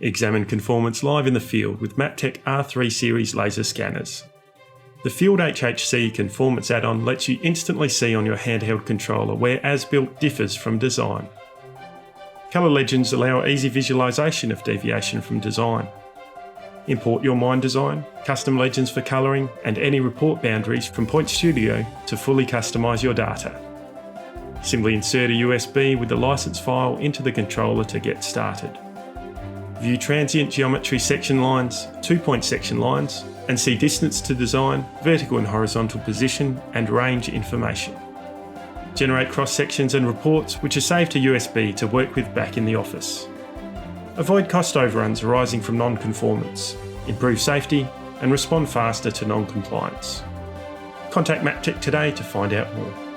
Examine conformance live in the field with Maptek R3 series laser scanners. The FieldHHC Conformance add-on lets you instantly see on your handheld controller where as-built differs from design. Colour legends allow easy visualisation of deviation from design. Import your mine design, custom legends for colouring, and any report boundaries from Point Studio to fully customise your data. Simply insert a USB with the license file into the controller to get started. View transient geometry section lines, 2-point section lines, and see distance to design, vertical and horizontal position, and range information. Generate cross-sections and reports which are saved to USB to work with back in the office. Avoid cost overruns arising from non-conformance, improve safety, and respond faster to non-compliance. Contact Maptek today to find out more.